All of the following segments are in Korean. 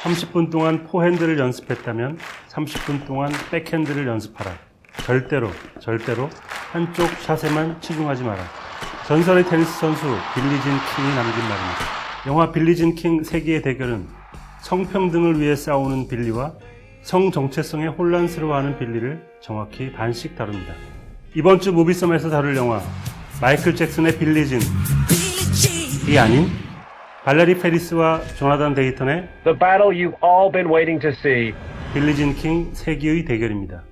30분 동안 포핸드를 연습했다면 30분 동안 백핸드를 연습하라. 절대로 한쪽 샷에만 치중하지 마라. 전설의 테니스 선수 빌리진 킹이 남긴 말입니다. 영화 빌리진 킹 세기의 대결은 성평등을 위해 싸우는 빌리와 성 정체성에 혼란스러워하는 빌리를 정확히 반씩 다룹니다. 이번 주 무비썸에서 다룰 영화 마이클 잭슨의 빌리진이 아닌 발레리 페리스와 조나단 데이턴의 The battle you've all been waiting to see. 빌리진 킹 세기의 대결입니다.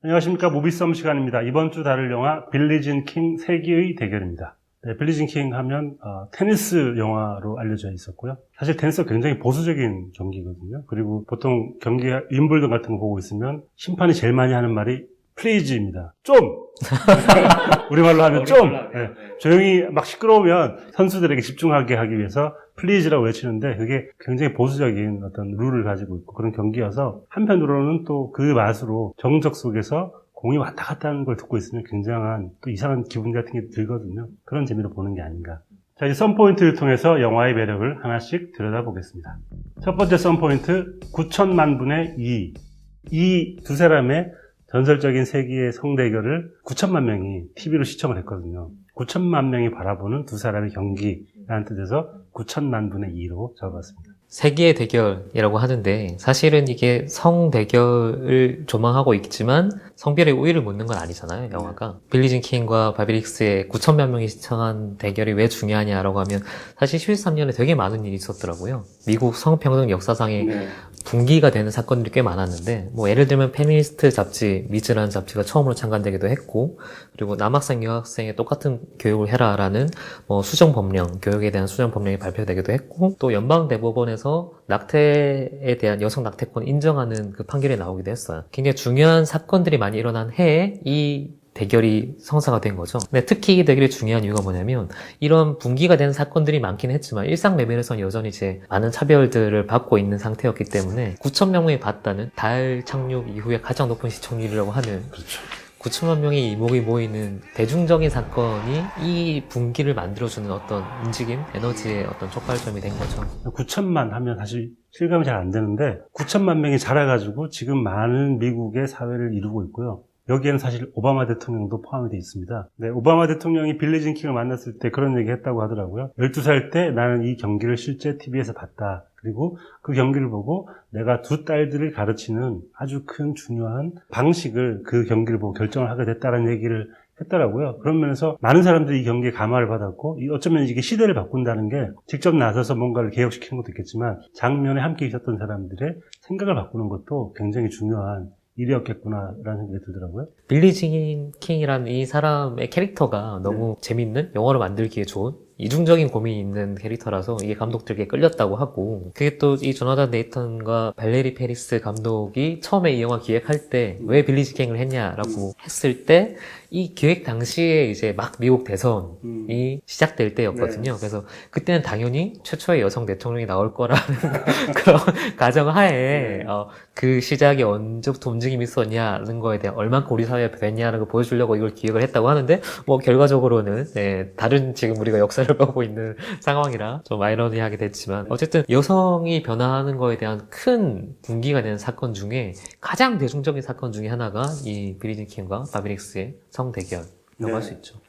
안녕하십니까. 무비썸 시간입니다. 이번 주 다룰 영화 빌리진 킹 세기의 대결입니다. 네, 빌리진 킹 하면 테니스 영화로 알려져 있었고요. 사실 테니스가 굉장히 보수적인 경기거든요. 그리고 보통 경기 윈블던 같은 거 보고 있으면 심판이 제일 많이 하는 말이 플리즈입니다. 좀! 우리말로 하면 좀! 네, 조용히 막 시끄러우면 선수들에게 집중하게 하기 위해서 플리즈라고 외치는데 그게 굉장히 보수적인 어떤 룰을 가지고 있고 그런 경기여서 한편으로는 또 그 맛으로 정적 속에서 공이 왔다 갔다 하는 걸 듣고 있으면 굉장한 또 이상한 기분 같은 게 들거든요. 그런 재미로 보는 게 아닌가. 자, 이제 썬포인트를 통해서 영화의 매력을 하나씩 들여다보겠습니다. 첫 번째 썬포인트, 9천만 분의 2. 이 두 사람의 전설적인 세기의 성대결을 9천만 명이 TV로 시청을 했거든요. 9천만 명이 바라보는 두 사람의 경기라는 뜻에서 9천만 분의 2로 적어봤습니다. 세기의 대결이라고 하는데 사실은 이게 성 대결을 조망하고 있지만 성별의 우위를 묻는 건 아니잖아요, 영화가. 빌리진 킹과 바비릭스의 9천만 명이 시청한 대결이 왜 중요하냐라고 하면 사실 13년에 되게 많은 일이 있었더라고요. 미국 성평등 역사상에 분기가 되는 사건들이 꽤 많았는데 뭐 예를 들면 페미니스트 잡지 미즈라는 잡지가 처음으로 창간되기도 했고, 그리고 남학생 여학생의 똑같은 교육을 해라라는 뭐 수정법령, 교육에 대한 수정법령이 발표되기도 했고, 또 연방대법원에서 낙태에 대한 여성 낙태권 인정하는 그 판결이 나오기도 했어요. 굉장히 중요한 사건들이 많이 일어난 해에 이 대결이 성사가 된 거죠. 근데 특히 이 대결이 중요한 이유가 뭐냐면 이런 분기가 된 사건들이 많긴 했지만 일상 레벨에서는 여전히 이제 많은 차별들을 받고 있는 상태였기 때문에 9천만 명이 봤다는 달 착륙 이후에 가장 높은 시청률이라고 하는, 그렇죠. 9천만 명의 이목이 모이는 대중적인 사건이 이 분기를 만들어주는 어떤 움직임, 에너지의 어떤 촉발점이 된 거죠. 9천만 하면 사실 실감이 잘 안 되는데 9천만 명이 자라가지고 지금 많은 미국의 사회를 이루고 있고요. 여기에는 사실 오바마 대통령도 포함이 되어 있습니다. 네, 오바마 대통령이 빌리진 킹을 만났을 때 그런 얘기 했다고 하더라고요. 12살 때 나는 이 경기를 실제 TV에서 봤다. 그리고 그 경기를 보고 내가 두 딸들을 가르치는 아주 큰 중요한 방식을 그 경기를 보고 결정을 하게 됐다는 얘기를 했더라고요. 그런 면에서 많은 사람들이 이 경기에 감화를 받았고 어쩌면 이게 시대를 바꾼다는 게 직접 나서서 뭔가를 개혁시키는 것도 있겠지만 장면에 함께 있었던 사람들의 생각을 바꾸는 것도 굉장히 중요한 일이었겠구나라는 생각이 들더라고요. 빌리진 킹이라는 이 사람의 캐릭터가 너무 재밌는, 영화로 만들기에 좋은 이중적인 고민이 있는 캐릭터라서 이게 감독들에게 끌렸다고 하고, 그게 또 이 조나단 데이턴과 발레리 페리스 감독이 처음에 이 영화 기획할 때 왜 빌리진 킹을 했냐라고 했을 때 이 기획 당시에 이제 막 미국 대선이 시작될 때였거든요. 그래서 그때는 당연히 최초의 여성 대통령이 나올 거라는 그런 가정하에 그 시작이 언제부터 움직임이 있었냐는 거에 대한 얼만큼 우리 사회에 변했냐는 걸 보여주려고 이걸 기획을 했다고 하는데, 뭐 결과적으로는 다른 지금 우리가 역사를 보고 있는 상황이라 좀 아이러니하게 됐지만, 어쨌든 여성이 변화하는 거에 대한 큰 분기가 되는 사건 중에 가장 대중적인 사건 중에 하나가 이 빌리진 킹과 바비릭스의 성대결이라고 할 수 있죠.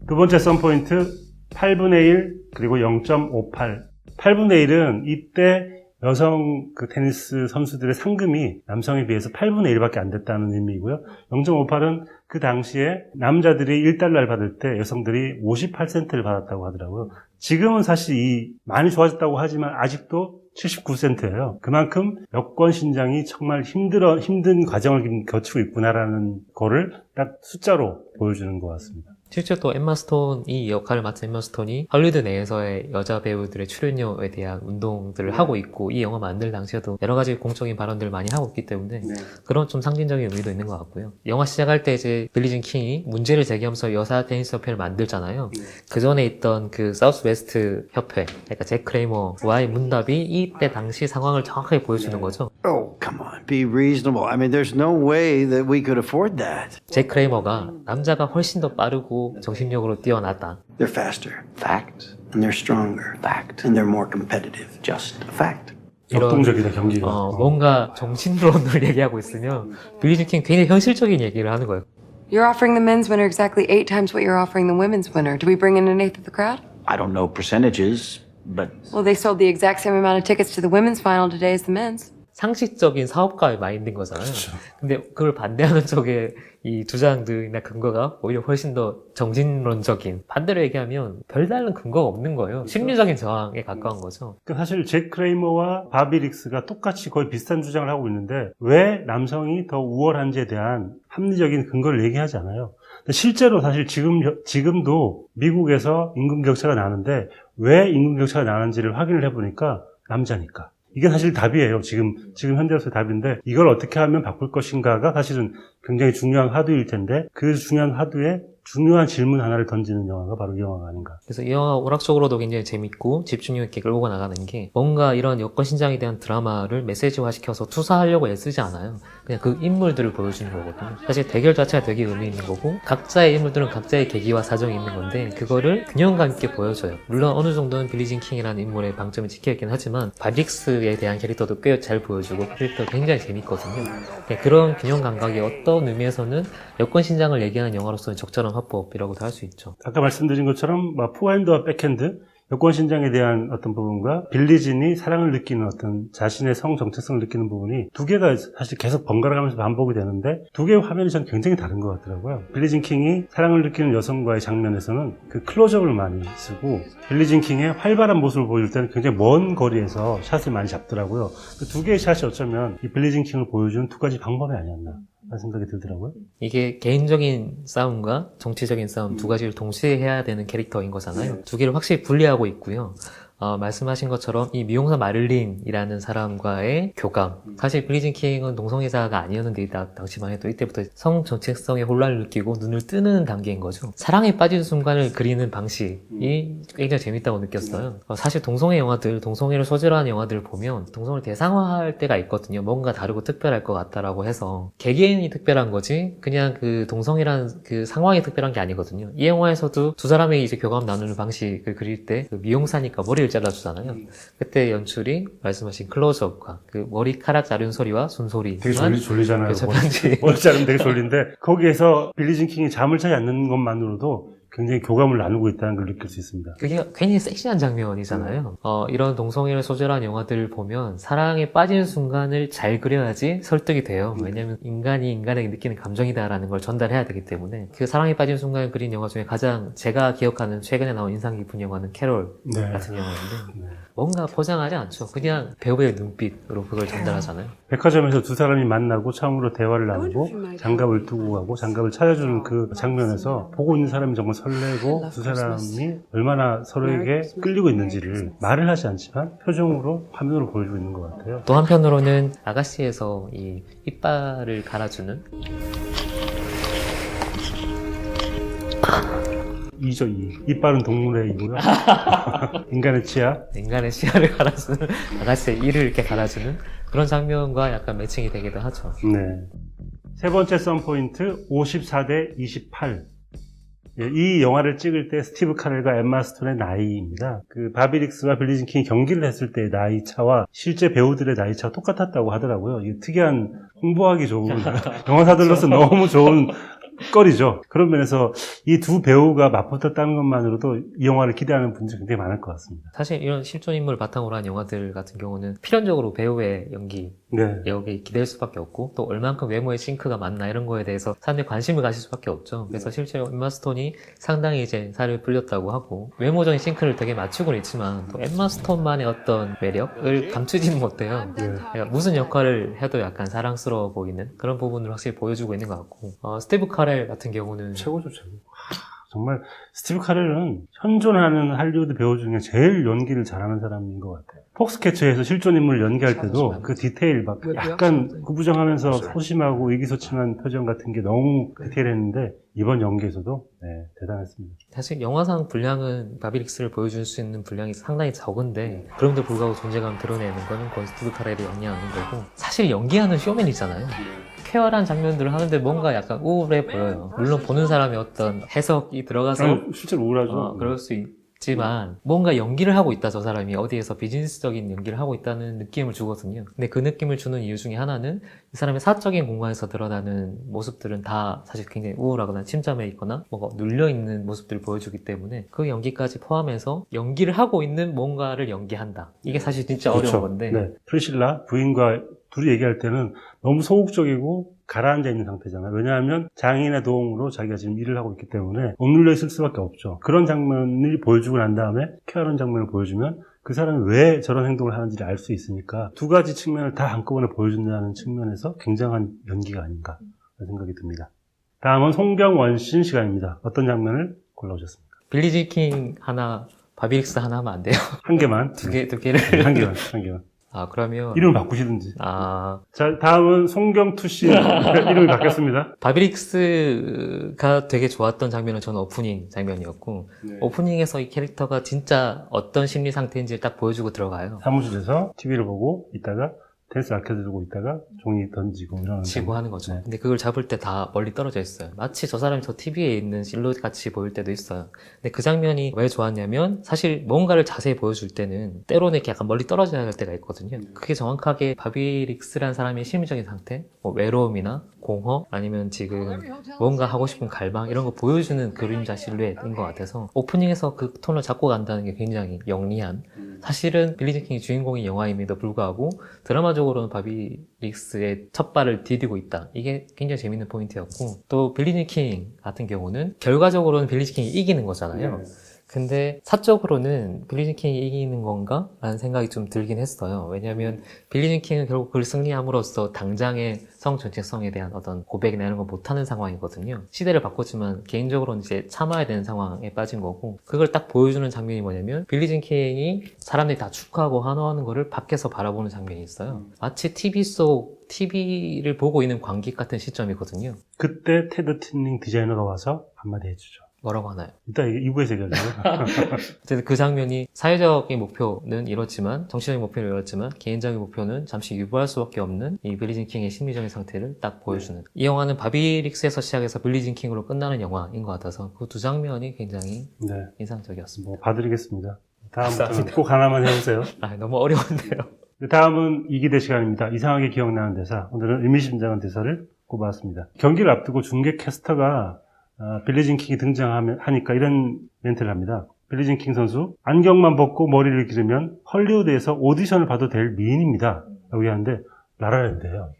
두 번째 썬포인트, 8분의 1 그리고 0.58. 8분의 1은 이때 여성 그 테니스 선수들의 상금이 남성에 비해서 8분의 1밖에 안 됐다는 의미이고요. 0.58은 그 당시에 남자들이 1달러를 받을 때 여성들이 58센트를 받았다고 하더라고요. 지금은 사실 많이 좋아졌다고 하지만 아직도 79센트예요. 그만큼 여권 신장이 정말 힘든 과정을 거치고 있구나라는 거를 딱 숫자로 보여주는 것 같습니다. 실제 또 엠마 스톤, 이 역할을 맡은 엠마 스톤이 할리우드 내에서의 여자 배우들의 출연료에 대한 운동들을 하고 있고, 이 영화 만들 당시에도 여러 가지 공적인 발언들을 많이 하고 있기 때문에 그런 좀 상징적인 의미도 있는 것 같고요. 영화 시작할 때 이제 빌리진 킹이 문제를 제기하면서 여사 테니스 협회를 만들잖아요. 그 전에 있던 그 사우스 웨스트 협회, 그러니까 잭 크레이머와의 문답이 이때 당시 상황을 정확하게 보여주는 거죠. Oh, come on, be reasonable. I mean, there's no way that we could afford that. 잭 크레이머가 남자가 훨씬 더 빠르고 정신력으로 뛰어났다. They're faster. Fact. And they're stronger. Fact. And they're more competitive. Just a fact. 역동적이다 경기가. 뭔가 정신론을 얘기하고 있으면 빌리진 킹 굉장히 현실적인 얘기를 하는 거예요. You're offering the men's winner exactly 8 times what you're offering the women's winner. Do we bring in an eighth of the crowd? I don't know percentages, but Well, they sold the exact same amount of tickets to the women's final today as the men's. 상식적인 사업가의 마인드인 거잖아요. 근데 그걸 반대하는 쪽에 이 주장들이나 근거가 오히려 훨씬 더 정신론적인, 반대로 얘기하면 별다른 근거가 없는 거예요. 심리적인 저항에 가까운 거죠. 그러니까 사실 잭 크레이머와 바비 릭스가 똑같이 거의 비슷한 주장을 하고 있는데 왜 남성이 더 우월한지에 대한 합리적인 근거를 얘기하지 않아요. 실제로 사실 지금도 미국에서 임금 격차가 나는데 왜 임금 격차가 나는지를 확인을 해보니까 남자니까. 이게 사실 답이에요. 지금 현재로서의 답인데 이걸 어떻게 하면 바꿀 것인가가 사실은 굉장히 중요한 화두일 텐데 그 중요한 화두에 중요한 질문 하나를 던지는 영화가 바로 이 영화가 아닌가. 그래서 이 영화 오락적으로도 굉장히 재밌고 집중력 있게 끌고 나가는 게 뭔가 이런 여권 신장에 대한 드라마를 메시지화시켜서 투사하려고 애쓰지 않아요. 그냥 그 인물들을 보여주는 거거든요. 사실 대결 자체가 되게 의미 있는 거고 각자의 인물들은 각자의 계기와 사정이 있는 건데 그거를 균형감 있게 보여줘요. 물론 어느 정도는 빌리진 킹이라는 인물의 방점이 찍혀있긴 하지만 바빅스에 대한 캐릭터도 꽤 잘 보여주고 캐릭터 굉장히 재밌거든요. 그런 균형 감각이 어떤 의미에서는 여권 신장을 얘기하는 영화로서는 적절한 화법이라고도 할 수 있죠. 아까 말씀드린 것처럼 포핸드와 백핸드, 여권 신장에 대한 어떤 부분과 빌리진이 사랑을 느끼는 어떤 자신의 성 정체성을 느끼는 부분이 두 개가 사실 계속 번갈아가면서 반복이 되는데 두 개의 화면이 전 굉장히 다른 것 같더라고요. 빌리진 킹이 사랑을 느끼는 여성과의 장면에서는 그 클로즈업을 많이 쓰고 빌리진 킹의 활발한 모습을 보여줄 때는 굉장히 먼 거리에서 샷을 많이 잡더라고요. 그 두 개의 샷이 어쩌면 이 빌리진 킹을 보여주는 두 가지 방법이 아니었나 라는 생각이 들더라고요. 이게 개인적인 싸움과 정치적인 싸움 두 가지를 동시에 해야 되는 캐릭터인 거잖아요. 두 개를 확실히 분리하고 있고요. 말씀하신 것처럼 이 미용사 마를린이라는 사람과의 교감. 사실 빌리진 킹은 동성애자가 아니었는데 당시만 해도 이때부터 성 정체성의 혼란을 느끼고 눈을 뜨는 단계인 거죠. 사랑에 빠진 순간을 그리는 방식이 굉장히 재밌다고 느꼈어요. 사실 동성애 영화들, 동성애를 소재로 하는 영화들을 보면 동성을 대상화할 때가 있거든요. 뭔가 다르고 특별할 것 같다라고 해서 개개인이 특별한 거지 그냥 그 동성애라는 그 상황이 특별한 게 아니거든요. 이 영화에서도 두 사람의 이제 교감 나누는 방식을 그릴 때 그 미용사니까 머리를 잘라주잖아요. 그때 연출이 말씀하신 클로즈업과 그 머리카락 자른 소리와 손소리. 되게 졸리잖아요. 그렇죠. 편지. 머리 자르면 되게 졸린데 거기에서 빌리진 킹이 잠을 자지 않는 것만으로도 굉장히 교감을 나누고 있다는 걸 느낄 수 있습니다. 그게 굉장히 섹시한 장면이잖아요. 이런 동성애를 소재로 한 영화들을 보면 사랑에 빠진 순간을 잘 그려야지 설득이 돼요. 왜냐면 인간이 인간에게 느끼는 감정이다라는 걸 전달해야 되기 때문에 그 사랑에 빠진 순간을 그린 영화 중에 가장 제가 기억하는 최근에 나온 인상 깊은 영화는 캐롤 같은 영화인데 뭔가 포장하지 않죠. 그냥 배우의 눈빛으로 그걸 전달하잖아요. 백화점에서 두 사람이 만나고 처음으로 대화를 나누고 장갑을 두고 가고 장갑을 찾아주는 그 장면에서 보고 있는 사람이 정말 설레고 두 사람이 얼마나 서로에게 끌리고 있는지를 말을 하지 않지만 표정으로 화면으로 보여주고 있는 것 같아요. 또 한편으로는 아가씨에서 이 이빨을 갈아주는 이죠, 이. 이빨은 동물의 이고요. 인간의 치아. 인간의 시야를 갈아주는 아가씨의 이를 이렇게 갈아주는 그런 장면과 약간 매칭이 되기도 하죠. 네. 세 번째 썬포인트 54대 28. 이 영화를 찍을 때 스티브 카렐과 엠마 스톤의 나이입니다. 그 바비 릭스와 빌리진 킹이 경기를 했을 때의 나이 차와 실제 배우들의 나이 차가 똑같았다고 하더라고요. 이게 특이한 홍보하기 좋은 영화사들로서 너무 좋은 거리죠. 그런 면에서 이 두 배우가 맞붙었다는 것만으로도 이 영화를 기대하는 분들이 굉장히 많을 것 같습니다. 사실 이런 실존 인물 바탕으로 한 영화들 같은 경우는 필연적으로 배우의 연기 여기에 기댈 수밖에 없고 또 얼만큼 외모의 싱크가 맞나 이런 거에 대해서 사람들이 관심을 가질 수밖에 없죠. 그래서 실제로 엠마 스톤이 상당히 이제 살을 불렸다고 하고 외모적인 싱크를 되게 맞추고는 있지만 또 엠마 스톤만의 어떤 매력을 감추지는 못해요. 그러니까 무슨 역할을 해도 약간 사랑스러워 보이는 그런 부분을 확실히 보여주고 있는 것 같고 스티브 카렐 같은 경우는 최고죠, 최고. 정말 스티브 카렐은 현존하는 할리우드 배우 중에 제일 연기를 잘하는 사람인 것 같아요. 폭스캐쳐에서 실존 인물을 연기할 때도 그 디테일 막 약간 구부정하면서 소심하고 의기소침한 표정 같은 게 너무 디테일했는데 이번 연기에서도 대단했습니다. 사실 영화상 분량은 바비릭스를 보여줄 수 있는 분량이 상당히 적은데 그럼에도 불구하고 존재감을 드러내는 거는 거의 스티브 카렐이 영향하는 거고 사실 연기하는 쇼맨이잖아요. 쾌활한 장면들을 하는데 뭔가 약간 우울해 보여요. 물론 보는 사람의 어떤 해석이 들어가서 실제로 우울하죠. 그럴 수 있지만 뭔가 연기를 하고 있다, 저 사람이 어디에서 비즈니스적인 연기를 하고 있다는 느낌을 주거든요. 근데 그 느낌을 주는 이유 중에 하나는 이 사람의 사적인 공간에서 드러나는 모습들은 다 사실 굉장히 우울하거나 침잠해 있거나 뭐가 눌려있는 모습들을 보여주기 때문에 그 연기까지 포함해서 연기를 하고 있는 뭔가를 연기한다. 이게 사실 진짜 그렇죠. 어려운 건데 네. 프리실라 부인과 둘이 얘기할 때는 너무 소극적이고 가라앉아 있는 상태잖아요. 왜냐하면 장인의 도움으로 자기가 지금 일을 하고 있기 때문에 억눌려 있을 수밖에 없죠. 그런 장면을 보여주고 난 다음에 쾌활한 장면을 보여주면 그 사람이 왜 저런 행동을 하는지를 알 수 있으니까 두 가지 측면을 다 한꺼번에 보여준다는 측면에서 굉장한 연기가 아닌가 생각이 듭니다. 다음은 송병원신 시간입니다. 어떤 장면을 골라오셨습니까? 빌리지 킹 하나, 바비릭스 하나 하면 안 돼요? 한 개만. 두 개를. 한 개만. 아, 그러면. 이름을 바꾸시든지. 아, 자, 다음은 송경투 씨 이름이 바뀌었습니다. 바비릭스가 되게 좋았던 장면은 저는 오프닝 장면이었고, 오프닝에서 이 캐릭터가 진짜 어떤 심리 상태인지를 딱 보여주고 들어가요. 사무실에서 TV를 보고 있다가 댄스 아껴들고 있다가 종이 던지고 이러는 치고 하는 거죠. 네. 근데 그걸 잡을 때 다 멀리 떨어져 있어요. 마치 저 사람이 저 TV에 있는 실루엣 같이 보일 때도 있어요. 근데 그 장면이 왜 좋았냐면 사실 뭔가를 자세히 보여줄 때는 때로는 이렇게 약간 멀리 떨어져야 할 때가 있거든요. 그게 정확하게 바비릭스라는 사람의 심리적인 상태, 뭐 외로움이나 공허, 아니면 지금 뭔가 하고 싶은 갈망 이런 거 보여주는 그림자 실루엣인 것 같아서 오프닝에서 그 톤을 잡고 간다는 게 굉장히 영리한, 사실은 빌리지 킹이 주인공인 영화임에도 불구하고 드라마적으로는 바비릭스의 첫 발을 디디고 있다. 이게 굉장히 재밌는 포인트였고, 또 빌리지 킹 같은 경우는 결과적으로는 빌리지 킹이 이기는 거잖아요. 근데 사적으로는 빌리지 킹이 이기는 건가? 라는 생각이 좀 들긴 했어요. 왜냐하면 빌리지 킹은 결국 그걸 승리함으로써 당장의 성 정체성에 대한 어떤 고백이나 이런 걸 못하는 상황이거든요. 시대를 바꿨지만 개인적으로는 이제 참아야 되는 상황에 빠진 거고, 그걸 딱 보여주는 장면이 뭐냐면 빌리지 킹이 사람들이 다 축하하고 환호하는 거를 밖에서 바라보는 장면이 있어요. 마치 TV를 보고 있는 관객 같은 시점이거든요. 그때 테드 틴링 디자이너가 와서 한마디 해주죠. 뭐라고 하나요? 이따 2부에서 얘기하려고요. 어쨌든 그 장면이 사회적인 목표는 이렇지만, 정치적인 목표는 이렇지만 개인적인 목표는 잠시 유보할 수밖에 없는 이 빌리진 킹의 심리적인 상태를 딱 보여주는, 이 영화는 바비릭스에서 시작해서 빌리진 킹으로 끝나는 영화인 것 같아서 그 두 장면이 굉장히 네. 인상적이었습니다. 뭐 봐드리겠습니다. 다음부터는 감사합니다. 꼭 하나만 해보세요. 아, 너무 어려운데요. 다음은 이기대 시간입니다. 이상하게 기억나는 대사. 오늘은 의미심장한 대사를 꼽아왔습니다. 경기를 앞두고 중계 캐스터가 빌리진 킹이 등장하니까 이런 멘트를 합니다. 빌리진 킹 선수, 안경만 벗고 머리를 기르면 헐리우드에서 오디션을 봐도 될 미인입니다. 라고 하는데 라라랜드예요.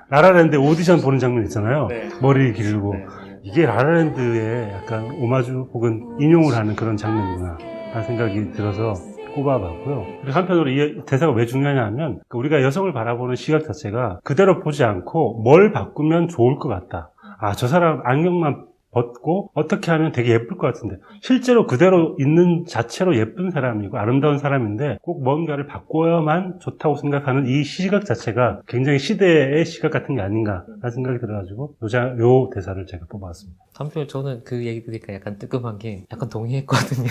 라라랜드 오디션 보는 장면 있잖아요. 네. 머리를 기르고. 이게 라라랜드에 약간 오마주 혹은 인용을 하는 그런 장면이구나 라는 생각이 들어서 꼽아봤고요. 그리고 한편으로 이 대사가 왜 중요하냐 하면, 우리가 여성을 바라보는 시각 자체가 그대로 보지 않고 뭘 바꾸면 좋을 것 같다. 아, 저 사람 안경만 벗고 어떻게 하면 되게 예쁠 것 같은데, 실제로 그대로 있는 자체로 예쁜 사람이고 아름다운 사람인데 꼭 뭔가를 바꿔야만 좋다고 생각하는 이 시각 자체가 굉장히 시대의 시각 같은 게 아닌가 라는 생각이 들어가지고 요 대사를 제가 뽑아왔습니다. 한편 저는 그 얘기 들으니까 약간 뜨끔한 게 약간 동의했거든요.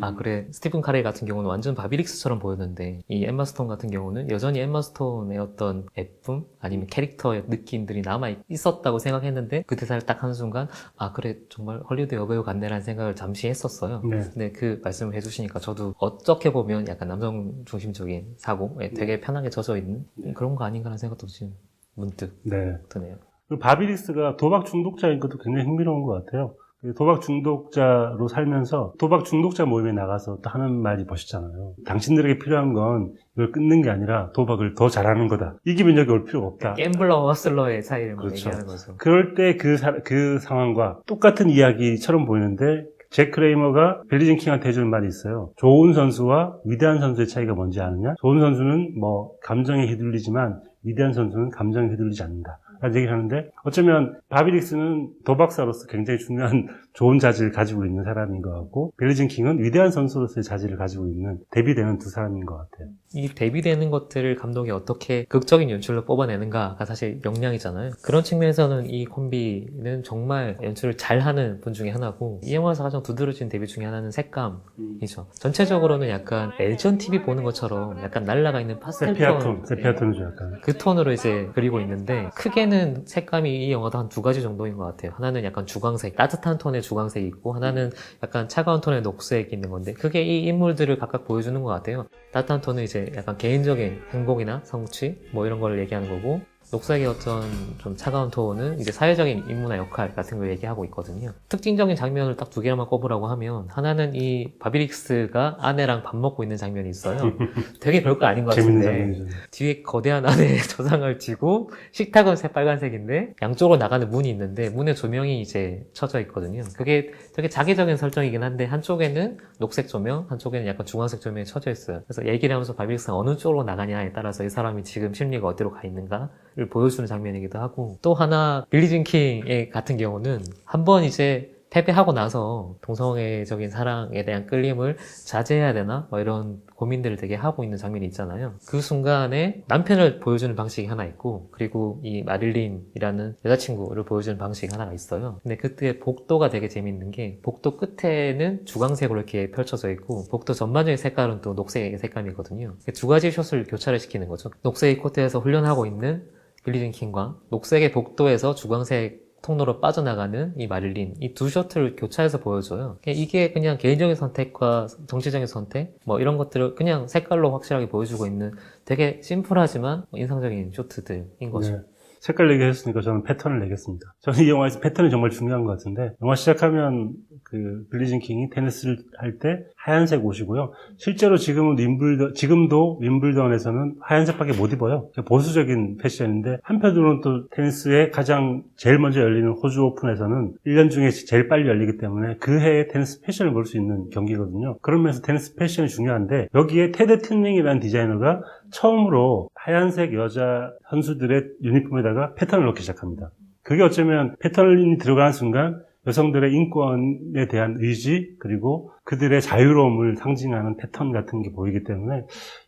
아, 그래. 스티븐 카레 같은 경우는 완전 바비릭스처럼 보였는데, 이 엠마 스톤 같은 경우는 여전히 엠마 스톤의 어떤 예쁨 아니면 캐릭터의 느낌들이 남아 있었다고 생각했는데, 그 대사를 딱 하는 순간 아, 그래, 정말 헐리우드 여배우 같네라는 생각을 잠시 했었어요. 네. 근데 그 말씀을 해주시니까 저도 어떻게 보면 약간 남성 중심적인 사고에 되게 편하게 젖어 있는 그런 거 아닌가라는 생각도 지금 문득 네. 드네요. 그 바비릭스가 도박 중독자인 것도 굉장히 흥미로운 것 같아요. 도박 중독자로 살면서 도박 중독자 모임에 나가서 또 하는 말이 멋있잖아요. 당신들에게 필요한 건 이걸 끊는 게 아니라 도박을 더 잘하는 거다. 이기면 여기 올 필요가 없다. 갬블러와 허슬러의 차이를 뭐 그렇죠. 얘기하는 거죠. 그럴 때 그 상황과 똑같은 이야기처럼 보이는데, 잭 크레이머가 빌리진 킹한테 해주는 말이 있어요. 좋은 선수와 위대한 선수의 차이가 뭔지 아느냐? 좋은 선수는 뭐 감정에 휘둘리지만 위대한 선수는 감정에 휘둘리지 않는다 라는 얘기를 하는데, 어쩌면 바비릭스는 도박사로서 굉장히 중요한 좋은 자질을 가지고 있는 사람인 것 같고, 빌리진 킹은 위대한 선수로서의 자질을 가지고 있는 대비되는 두 사람인 것 같아요. 이 대비되는 것들을 감독이 어떻게 극적인 연출로 뽑아내는가가 사실 역량이잖아요. 그런 측면에서는 이 콤비는 정말 연출을 잘하는 분 중에 하나고, 이 영화에서 가장 두드러진 대비 중에 하나는 색감이죠. 전체적으로는 약간 LGN TV 보는 것처럼 약간 날아가 있는 파스텔 톤, 세피아톤이죠, 약간. 그 톤으로 이제 그리고 있는데, 크게는 색감이 이 영화도 한 두 가지 정도인 것 같아요. 하나는 약간 주광색, 따뜻한 톤의 주황색이 있고 하나는 약간 차가운 톤의 녹색이 있는 건데 그게 이 인물들을 각각 보여주는 것 같아요. 따뜻한 톤은 이제 약간 개인적인 행복이나 성취 뭐 이런 걸 얘기하는 거고 녹색의 어떤 좀 차가운 톤은 이제 사회적인 임무나 역할 같은 걸 얘기하고 있거든요. 특징적인 장면을 딱 두 개만 꼽으라고 하면 하나는 이 바비릭스가 아내랑 밥 먹고 있는 장면이 있어요. 되게 별거 아닌 것 재밌는 같은데 장면이죠. 뒤에 거대한 아내의 조상을 쥐고 식탁은 새빨간색인데 양쪽으로 나가는 문이 있는데 문에 조명이 이제 쳐져 있거든요. 그게 되게 자기적인 설정이긴 한데 한쪽에는 녹색 조명, 한쪽에는 약간 주황색 조명이 쳐져 있어요. 그래서 얘기를 하면서 바비릭스가 어느 쪽으로 나가냐에 따라서 이 사람이 지금 심리가 어디로 가 있는가를 보여주는 장면이기도 하고 또 하나 빌리진 킹의 같은 경우는 한번 이제 패배하고 나서 동성애적인 사랑에 대한 끌림을 자제해야 되나? 뭐 이런 고민들을 되게 하고 있는 장면이 있잖아요. 그 순간에 남편을 보여주는 방식이 하나 있고 그리고 이 마릴린이라는 여자친구를 보여주는 방식이 하나가 있어요. 근데 그때 복도가 되게 재밌는 게 복도 끝에는 주황색으로 이렇게 펼쳐져 있고 복도 전반적인 색깔은 또 녹색의 색감이거든요. 두 가지 숏을 교차를 시키는 거죠. 녹색의 코트에서 훈련하고 있는 빌리진 킹과 녹색의 복도에서 주황색 통로로 빠져나가는 이 마릴린 이 두 셔틀을 교차해서 보여줘요. 이게 그냥 개인적인 선택과 정치적인 선택 뭐 이런 것들을 그냥 색깔로 확실하게 보여주고 있는 되게 심플하지만 인상적인 쇼트들인 거죠. 네. 색깔 얘기했으니까 저는 패턴을 내겠습니다. 저는 이 영화에서 패턴이 정말 중요한 것 같은데 영화 시작하면 그 빌리진 킹이 테니스를 할 때 하얀색 옷이고요. 실제로 지금도 윈블던에서는 하얀색밖에 못 입어요. 보수적인 패션인데 한편으로는 또 테니스의 가장 제일 먼저 열리는 호주 오픈에서는 1년 중에 제일 빨리 열리기 때문에 그 해에 테니스 패션을 볼 수 있는 경기거든요. 그런 면에서 테니스 패션이 중요한데 여기에 테드 틴링이라는 디자이너가 처음으로 하얀색 여자 선수들의 유니폼에다가 패턴을 넣기 시작합니다. 그게 어쩌면 패턴이 들어가는 순간 여성들의 인권에 대한 의지 그리고 그들의 자유로움을 상징하는 패턴 같은 게 보이기 때문에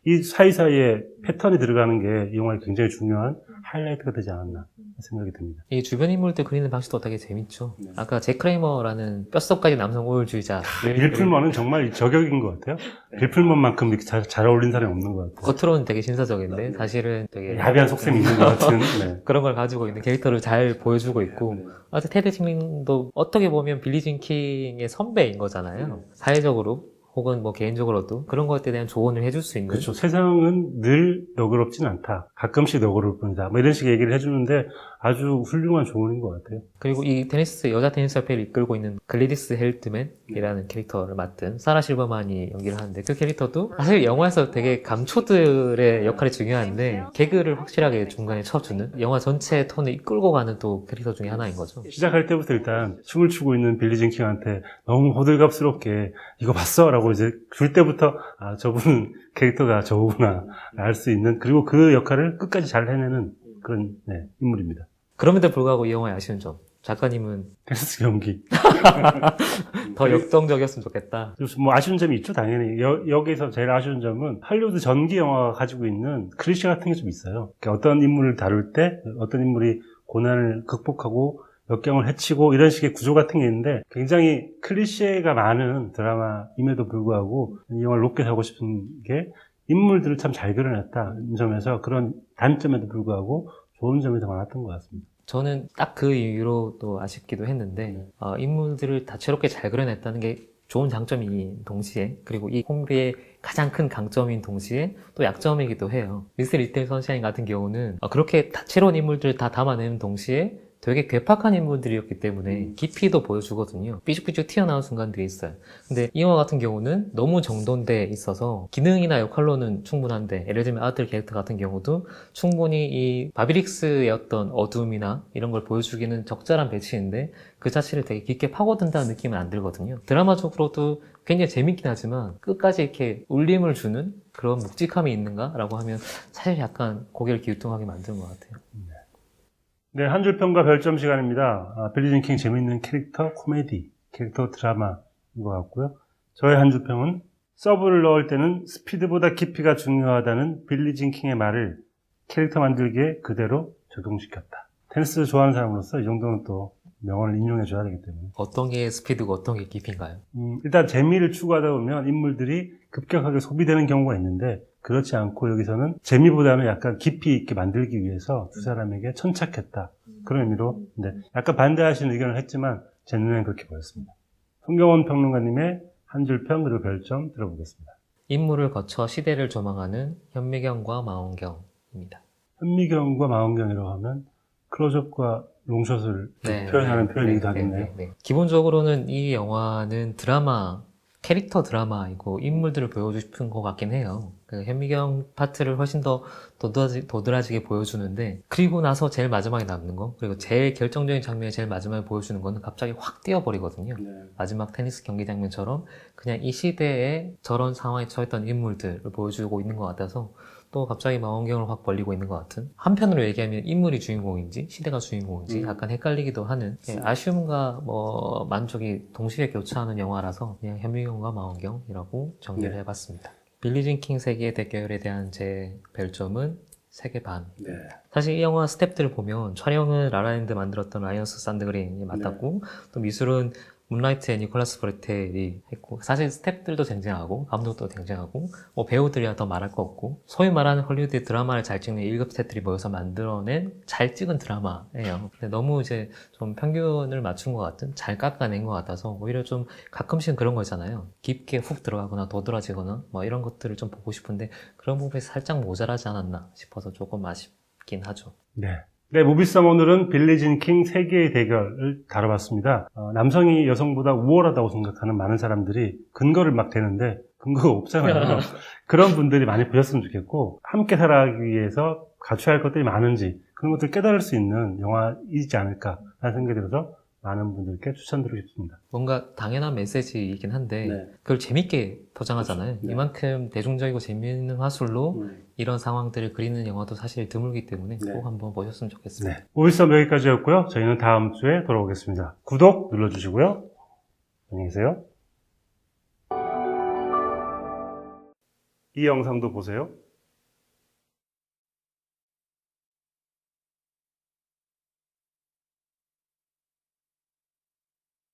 이 사이사이에 패턴이 들어가는 게 이 영화의 굉장히 중요한 하이라이트가 되지 않았나 생각이 듭니다. 이 주변 인물들 그리는 방식도 되게 재밌죠. 아까 잭 크레이머라는 뼛속까지 남성 우월주의자 빌 풀먼은 정말 저격인 것 같아요. 빌 풀먼만큼 이렇게 잘 어울리는 사람이 없는 것 같아요. 겉으로는 되게 신사적인데 사실은 되게 야비한 속셈이 있는 것 같은. 네. 그런 걸 가지고 있는 캐릭터를 잘 보여주고 있고 아무튼 테드 팅링도 어떻게 보면 빌리진 킹의 선배인 거잖아요. 사회적으로 혹은 뭐 개인적으로도 그런 것에 대한 조언을 해줄 수 있는 그렇죠. 세상은 늘 너그럽진 않다. 가끔씩 너그러울 뿐이다. 뭐 이런 식의 얘기를 해주는데 아주 훌륭한 조언인 것 같아요. 그리고 이 여자 테니스 협회를 이끌고 있는 글래디스 헬드맨이라는 캐릭터를 맡은 사라 실버만이 연기를 하는데 그 캐릭터도 사실 영화에서 되게 감초들의 역할이 중요한데 개그를 확실하게 중간에 쳐주는 영화 전체의 톤을 이끌고 가는 또 캐릭터 중에 하나인 거죠. 시작할 때부터 일단 춤을 추고 있는 빌리진 킹한테 너무 호들갑스럽게 이거 봤어? 라고 이제 줄 때부터 아 저분 캐릭터가 저구나 알 수 있는 그리고 그 역할을 끝까지 잘 해내는 그런 인물입니다. 그럼에도 불구하고 이 영화의 아쉬운 점 작가님은 테니스 경기 더 역동적이었으면 좋겠다. 뭐 아쉬운 점이 있죠 당연히. 여기서 제일 아쉬운 점은 할리우드 전기 영화가 가지고 있는 클리셰 같은 게 좀 있어요. 그러니까 어떤 인물을 다룰 때 어떤 인물이 고난을 극복하고 역경을 헤치고 이런 식의 구조 같은 게 있는데 굉장히 클리셰가 많은 드라마임에도 불구하고 이 영화를 높게 사고 싶은 게 인물들을 참 잘 그려냈다는 점에서 그런 단점에도 불구하고 좋은 점이 더 많았던 것 같습니다. 저는 딱 그 이유로 또 아쉽기도 했는데 인물들을 다채롭게 잘 그려냈다는 게 좋은 장점인 동시에 그리고 이 콤비의 가장 큰 강점인 동시에 또 약점이기도 해요. 미스 리틀 선샤인 같은 경우는 그렇게 다채로운 인물들을 다 담아내는 동시에 되게 괴팍한 인물들이었기 때문에 깊이도 보여주거든요. 삐죽삐죽 튀어나온 순간들이 있어요. 근데 이 영화 같은 경우는 너무 정돈돼 있어서 기능이나 역할로는 충분한데 예를 들면 아들 캐릭터 같은 경우도 충분히 이 바비릭스의 어떤 어둠이나 이런 걸 보여주기는 적절한 배치인데 그 자체를 되게 깊게 파고든다는 느낌은 안 들거든요. 드라마적으로도 굉장히 재밌긴 하지만 끝까지 이렇게 울림을 주는 그런 묵직함이 있는가? 라고 하면 사실 약간 고개를 기우뚱하게 만드는 것 같아요. 네, 한 줄 평가 별점 시간입니다. 빌리진 킹 재밌는 캐릭터 코미디, 캐릭터 드라마인 것 같고요. 저의 한 줄 평은 서브를 넣을 때는 스피드보다 깊이가 중요하다는 빌리진 킹의 말을 캐릭터 만들기에 그대로 적용시켰다. 테니스 좋아하는 사람으로서 이 정도는 또 명언을 인용해줘야 되기 때문에. 어떤 게 스피드고 어떤 게 깊이인가요? 일단 재미를 추구하다 보면 인물들이 급격하게 소비되는 경우가 있는데 그렇지 않고 여기서는 재미보다는 약간 깊이 있게 만들기 위해서 두 사람에게 천착했다. 그런 의미로 약간 반대하시는 의견을 했지만 제 눈에는 그렇게 보였습니다. 송경원 평론가님의 한 줄 평 그리고 별점 들어보겠습니다. 인물을 거쳐 시대를 조망하는 현미경과 망원경입니다. 현미경과 망원경이라고 하면 클로즈업과 롱숏을 표현하는 표현이기도 하겠네요. 기본적으로는 이 영화는 캐릭터 드라마이고 인물들을 보여주고 싶은 것 같긴 해요. 그 현미경 파트를 훨씬 더 도드라지게 보여주는데, 그리고 나서 제일 마지막에 남는 거, 그리고 제일 결정적인 장면이 제일 마지막에 보여주는 거는 갑자기 확 뛰어버리거든요. 마지막 테니스 경기 장면처럼 그냥 이 시대에 저런 상황에 처했던 인물들을 보여주고 있는 것 같아서 또 갑자기 망원경을 확 벌리고 있는 것 같은, 한편으로 얘기하면 인물이 주인공인지 시대가 주인공인지 약간 헷갈리기도 하는, 아쉬움과 만족이 동시에 교차하는 영화라서 그냥 현미경과 망원경이라고 정리를 해봤습니다. 빌리진 킹 세계의 대결에 대한 제 별점은 3개 반. 사실 이 영화 스텝들을 보면 촬영은 라라랜드 만들었던 라이언스 산드그린이 맡았고, 또 미술은 문라이트의 니콜라스 브레텔이 했고, 사실 스텝들도 쟁쟁하고 감독도 쟁쟁하고 배우들이야 더 말할 거 없고, 소위 말하는 헐리우드 드라마를 잘 찍는 1급 스텝들이 모여서 만들어낸 잘 찍은 드라마예요. 근데 너무 이제 좀 평균을 맞춘 것 같은, 잘 깎아낸 것 같아서 오히려 좀 가끔씩은 그런 거 있잖아요. 깊게 훅 들어가거나 도드라지거나 이런 것들을 좀 보고 싶은데 그런 부분이 살짝 모자라지 않았나 싶어서 조금 아쉽긴 하죠. 네, 모비썸 오늘은 빌리진 킹 세계의 대결을 다뤄봤습니다. 남성이 여성보다 우월하다고 생각하는 많은 사람들이 근거를 막 대는데 근거가 없잖아요. 그런 분들이 많이 보셨으면 좋겠고, 함께 살아가기 위해서 갖춰야 할 것들이 많은지 그런 것들을 깨달을 수 있는 영화이지 않을까 하는 생각이 들어서 많은 분들께 추천드리고 싶습니다. 뭔가 당연한 메시지이긴 한데 그걸 재밌게 포장하잖아요. 이만큼 대중적이고 재미있는 화술로 이런 상황들을 그리는 영화도 사실 드물기 때문에 꼭 한번 보셨으면 좋겠습니다. 모비썸 여기까지였고요. 저희는 다음 주에 돌아오겠습니다. 구독 눌러주시고요. 안녕히 계세요. 이 영상도 보세요.